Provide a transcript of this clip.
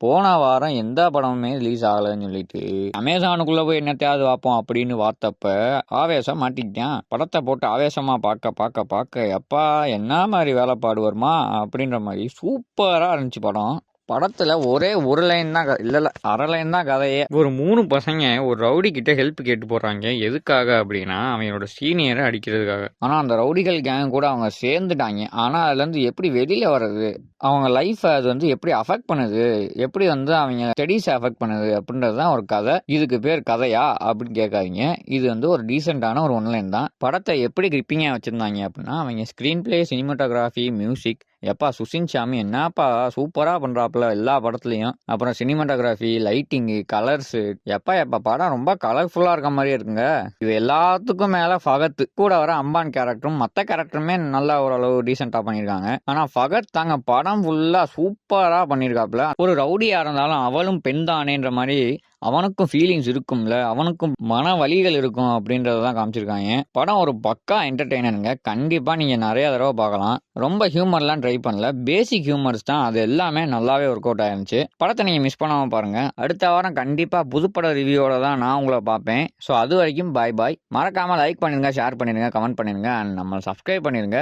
போன வாரம் எந்த படமுமே ரிலீஸ் ஆகலைன்னு சொல்லிட்டு அமேசானுக்குள்ள போய் என்னத்தையாவது பார்ப்போம் அப்படின்னு பார்த்தப்ப ஆவேசம் மாட்டிக்கிட்டான். படத்தை போட்டு ஆவேசமா பார்க்க பார்க்க பார்க்க எப்பா என்ன மாதிரி வேலைப்பாடு வருமா அப்படின்ற மாதிரி சூப்பரா இருந்துச்சு படம். படத்துல ஒரே ஒரு லைன் தான் இல்ல அரை லைன் தான் கதையே. ஒரு 3 பசங்க ஒரு ரவுடி கிட்ட ஹெல்ப் கேட்டு போறாங்க. எதுக்காக அப்படின்னா அவனோட சீனியரை அடிக்கிறதுக்காக. ஆனா அந்த ரவுடிகள் கேங் கூட அவங்க சேர்ந்துட்டாங்க. ஆனா அதுல இருந்து எப்படி வெளியில வர்றது, அவங்க லைஃப் அது எப்படி அஃபெக்ட் பண்ணுது, எப்படி அவங்க ஸ்டடீஸ் அஃபெக்ட் பண்ணுது அப்படின்றது தான் ஒரு கதை. இதுக்கு பேர் கதையா அப்படின்னு கேட்காதீங்க. இது ஒரு டீசென்டான ஒரு ஒன்லைன் தான். படத்தை எப்படி கிரிப்பிங்கா வச்சிருந்தாங்க அப்படின்னா அவங்க ஸ்கிரீன் பிளே, சினிமாட்டோகிராஃபி, மியூசிக், எப்பா சுஷின் சாமி என்னப்பா சூப்பரா பண்றாப்புல எல்லா படத்துலயும். அப்புறம் சினிமாட்டோகிராஃபி, லைட்டிங்கு, கலர்ஸ், எப்பா படம் ரொம்ப கலர்ஃபுல்லா இருக்க மாதிரியே இருக்குங்க. இது எல்லாத்துக்கும் மேல ஃபகத் கூட வர அம்பான் கேரக்டரும் மற்ற கேரக்டருமே நல்லா ஓரளவு டீசென்டா பண்ணியிருக்காங்க. ஆனா ஃபகத் தாங்க படம் ஃபுல்லா சூப்பரா பண்ணியிருக்காப்புல. ஒரு ரவுடியா இருந்தாலும் அவளும் பெண் தானேன்ற மாதிரி அவனுக்கும் ஃபீலிங்ஸ் இருக்கும்ல, அவனுக்கும் மன வலிகள் இருக்கும் அப்படின்றதான் காமிச்சிருக்காங்க. படம் ஒரு பக்கா என்டர்டெய்னருங்க. கண்டிப்பா நீங்க நிறைய தடவை பார்க்கலாம். ரொம்ப ஹியூமர்லாம் ட்ரை பண்ணல, பேசிக் ஹியூமர்ஸ் தான். அது எல்லாமே நல்லாவே ஒர்க் அவுட் ஆயிருந்துச்சு. படத்தை நீங்க மிஸ் பண்ணாம பாருங்க. அடுத்த வாரம் கண்டிப்பா புதுப்பட ரிவ்யூவோட தான் நான் உங்களை பார்ப்பேன். ஸோ அது வரைக்கும் பாய் பாய். மறக்காம லைக் பண்ணிருங்க, ஷேர் பண்ணிருங்க, கமெண்ட் பண்ணிருங்க, அண்ட் நம்ம சப்ஸ்கிரைப் பண்ணிருங்க.